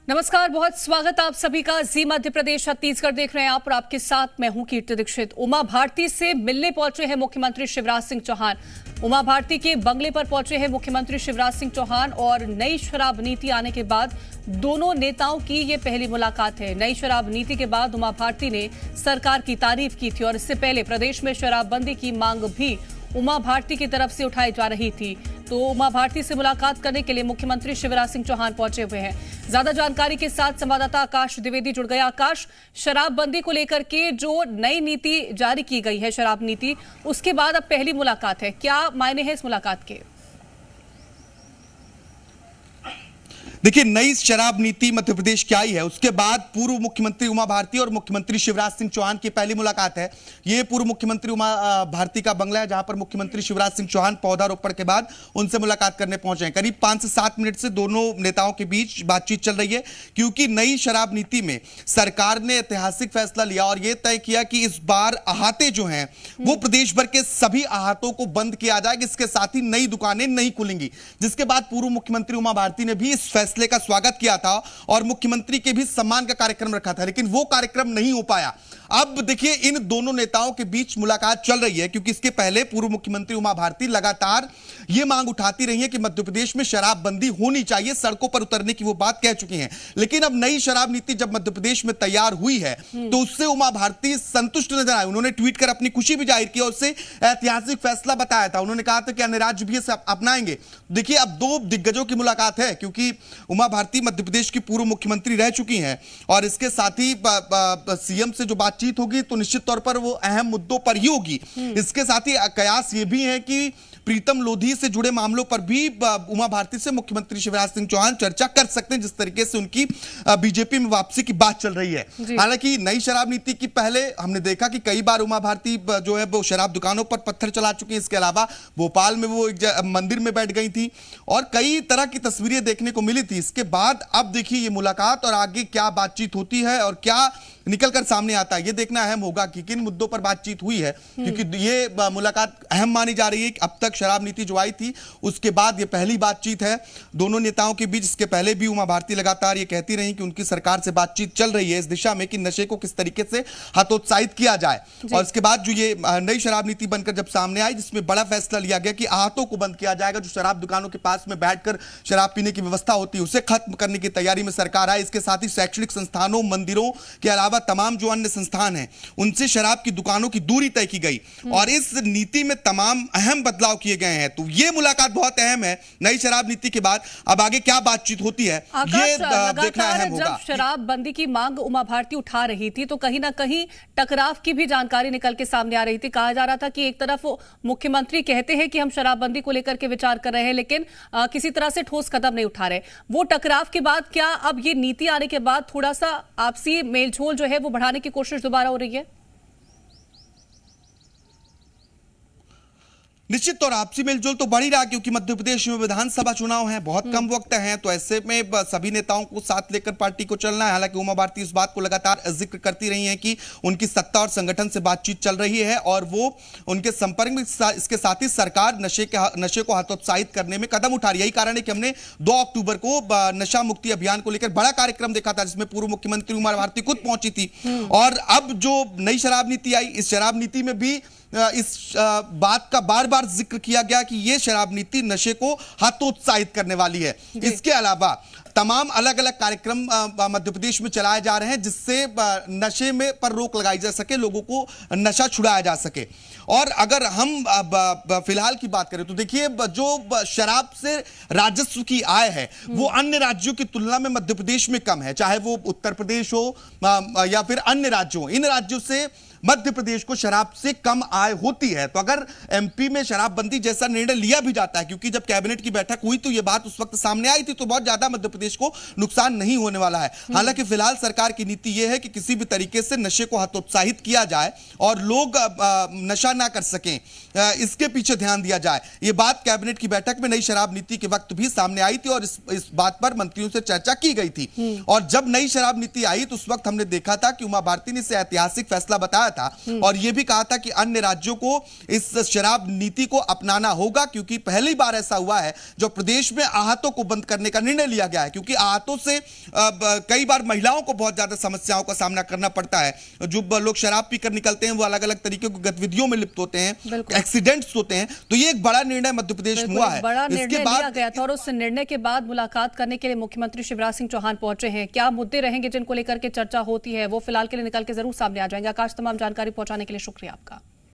नमस्कार, बहुत स्वागत आप सभी का। जी मध्य प्रदेश छत्तीसगढ़ देख रहे हैं आप और आपके साथ मैं हूं कीर्ति दीक्षित। उमा भारती से मिलने पहुंचे हैं मुख्यमंत्री शिवराज सिंह चौहान। उमा भारती के बंगले पर पहुंचे हैं मुख्यमंत्री शिवराज सिंह चौहान और नई शराब नीति आने के बाद दोनों नेताओं की ये पहली मुलाकात है। नई शराब नीति के बाद उमा भारती ने सरकार की तारीफ की थी और इससे पहले प्रदेश में शराबबंदी की मांग भी उमा भारती की तरफ से उठाई जा रही थी। तो उमा भारती से मुलाकात करने के लिए मुख्यमंत्री शिवराज सिंह चौहान पहुंचे हुए हैं। ज्यादा जानकारी के साथ संवाददाता आकाश द्विवेदी जुड़ गया। आकाश, शराबबंदी को लेकर के जो नई नीति जारी की गई है, शराब नीति, उसके बाद अब पहली मुलाकात है, क्या मायने हैं इस मुलाकात के? देखिए, नई शराब नीति मध्य प्रदेश की आई है, उसके बाद पूर्व मुख्यमंत्री उमा भारती और मुख्यमंत्री शिवराज सिंह चौहान की पहली मुलाकात है। ये पूर्व मुख्यमंत्री उमा भारती का बंगला है, जहां पर मुख्यमंत्री शिवराज सिंह चौहान पौधारोपण के बाद उनसे मुलाकात करने पहुंचे हैं। करीब 5 से 7 मिनट से दोनों नेताओं के बीच बातचीत चल रही है, क्योंकि नई शराब नीति में सरकार ने ऐतिहासिक फैसला लिया और यह तय किया कि इस बार अहाते जो हैं वो प्रदेश भर के सभी अहातों को बंद किया जाएगा। इसके साथ ही नई दुकानें नहीं खुलेंगी, जिसके बाद पूर्व मुख्यमंत्री उमा भारती ने भी इस फैसले का स्वागत किया था और मुख्यमंत्री के भी सम्मान का कार्यक्रम रखा था, लेकिन वो कार्यक्रम नहीं हो पाया। अब देखिए, इन दोनों नेताओं के बीच मुलाकात चल रही है, क्योंकि इसके पहले पूर्व मुख्यमंत्री उमा भारती लगातार ये मांग उठाती रही है कि मध्य प्रदेश में शराबबंदी होनी चाहिए, सड़कों पर उतरने की वो बात कह चुकी हैं। लेकिन अब नई शराब नीति जब मध्य प्रदेश में तैयार हुई है तो उससे उमा भारती संतुष्ट नजर आए। उन्होंने ट्वीट कर अपनी खुशी भी जाहिर की और उसे ऐतिहासिक फैसला बताया था। उन्होंने कहा था कि अन्य राज्य भी इसे अपनाएंगे। देखिए, अब दो दिग्गजों की मुलाकात है, क्योंकि उमा भारती मध्य प्रदेश की पूर्व मुख्यमंत्री रह चुकी हैं और इसके साथ ही सीएम से जो बातचीत होगी तो निश्चित तौर पर वो अहम मुद्दों पर ही होगी। इसके साथ ही कयास ये भी है कि प्रीतम लोधी से जुड़े मामलों पर भी उमा भारती से मुख्यमंत्री शिवराज सिंह चौहान चर्चा कर सकते हैं, जिस तरीके से उनकी बीजेपी में वापसी की बात चल रही है। हालांकि नई शराब नीति की पहले हमने देखा कि कई बार उमा भारती जो है वो शराब दुकानों पर पत्थर चला चुकी हैं। इसके अलावा भोपाल में वो एक मंदिर में बैठ गई थी और कई तरह की तस्वीरें देखने को मिली थी। इसके बाद अब देखिए ये मुलाकात और आगे क्या बातचीत होती है और क्या निकलकर सामने आता है, ये देखना अहम होगा कि किन मुद्दों पर बातचीत हुई है, क्योंकि ये मुलाकात अहम मानी जा रही है। अब तक शराब नीति जो आई थी उसके बाद ये पहली बातचीत है दोनों नेताओं के बीच। इसके पहले भी उमा भारती लगातार ये कहती रही कि उनकी सरकार से बातचीत चल रही है इस दिशा में कि नशे को किस तरीके से हतोत्साहित किया जाए। और इसके बाद जो ये नई शराब नीति बनकर जब सामने आई, जिसमें बड़ा फैसला लिया गया कि आहतों को बंद किया जाएगा, जो शराब दुकानों के पास में बैठकर शराब पीने की व्यवस्था होती है उसे खत्म करने की तैयारी में सरकार आई। इसके साथ ही शैक्षणिक संस्थानों, मंदिरों के अलावा तमाम जो अन्य संस्थान हैं उनसे शराब की दुकानों की दूरी तय की गई और इस नीति में तमाम अहम बदलाव किए गए हैं। तो ये मुलाकात बहुत अहम है। नई शराब नीति के बाद अब आगे क्या बातचीत होती है ये देखना अहम होगा। जब शराबबंदी की मांग उमा भारती उठा रही थी तो कहीं ना कहीं टकराव की भी जानकारी निकल के सामने आ रही थी। कहा जा रहा था कि एक तरफ मुख्यमंत्री कहते हैं कि हम शराबबंदी को लेकर के विचार कर रहे हैं, लेकिन किसी तरह से ठोस कदम नहीं उठा रहे। वो टकराव के बाद क्या अब ये नीति आने के बाद थोड़ा सा आपसी मेलझोल जो है वो बढ़ाने की कोशिश दोबारा हो रही है? निश्चित तौर आपसी मेलजोल तो बढ़ ही रहा, क्योंकि मध्य प्रदेश में विधानसभा चुनाव है, बहुत कम वक्त है, तो ऐसे में सभी नेताओं को साथ लेकर पार्टी को चलना है। हालांकि उमा भारती इस बात को लगातार जिक्र करती रही हैं कि उनकी सत्ता और संगठन से बातचीत चल रही है और वो उनके संपर्क में। इसके साथ ही सरकार नशे को हतोत्साहित करने में कदम उठा रही है। यही कारण है कि हमने 2 अक्टूबर को नशा मुक्ति अभियान को लेकर बड़ा कार्यक्रम देखा था, जिसमें पूर्व मुख्यमंत्री उमा भारती खुद पहुंची थी। और अब जो नई शराब नीति आई, इस शराब नीति में भी इस बात का बार बार जिक्र किया गया कि यह शराब नीति नशे को हतोत्साहित करने वाली है। इसके अलावा तमाम अलग अलग कार्यक्रम मध्य प्रदेश में चलाए जा रहे हैं, जिससे नशे में पर रोक लगाई जा सके, लोगों को नशा छुड़ाया जा सके। और अगर हम फिलहाल की बात करें तो देखिए, जो शराब से राजस्व की आय है वो अन्य राज्यों की तुलना में मध्य प्रदेश में कम है, चाहे वो उत्तर प्रदेश हो या फिर अन्य राज्य हो। इन राज्यों से मध्य प्रदेश को शराब से कम आय होती है। तो अगर एमपी में शराबबंदी जैसा निर्णय लिया भी जाता है, क्योंकि जब कैबिनेट की बैठक हुई तो यह बात उस वक्त सामने आई थी, तो बहुत ज्यादा मध्य प्रदेश को नुकसान नहीं होने वाला है। हालांकि फिलहाल सरकार की नीति यह है कि किसी भी तरीके से नशे को हतोत्साहित किया जाए और लोग नशा ना कर सकें, इसके पीछे ध्यान दिया जाए। यह बात कैबिनेट की बैठक में नई शराब नीति के वक्त भी सामने आई थी और इस बात पर मंत्रियों से चर्चा की गई थी। और जब नई शराब नीति आई तो उस वक्त हमने देखा था कि उमा भारती ने इसे ऐतिहासिक फैसला बताया था और यह भी कहा था कि अन्य राज्यों को इस शराब नीति को अपनाना होगा, क्योंकि पहली बार ऐसा हुआ है जो प्रदेश में आहतों को बंद करने का निर्णय लिया गया है। है, क्योंकि हाथों से कई बार महिलाओं को बहुत ज्यादा समस्याओं का सामना करना पड़ता है। जो लोग शराब पीकर निकलते हैं वो अलग अलग तरीके की गतिविधियों में लिप्त होते हैं, एक्सीडेंट्स होते हैं। तो ये एक बड़ा निर्णय मध्य प्रदेश में हुआ है, बड़ा निर्णय लिया गया था और उस निर्णय के बाद मुलाकात करने के लिए मुख्यमंत्री शिवराज सिंह चौहान पहुंचे हैं। क्या मुद्दे रहेंगे जिनको लेकर के चर्चा होती है, वो फिलहाल के लिए निकल के जरूर सामने आ जाएंगे। आकाश, तमाम जानकारी पहुंचाने के लिए शुक्रिया आपका।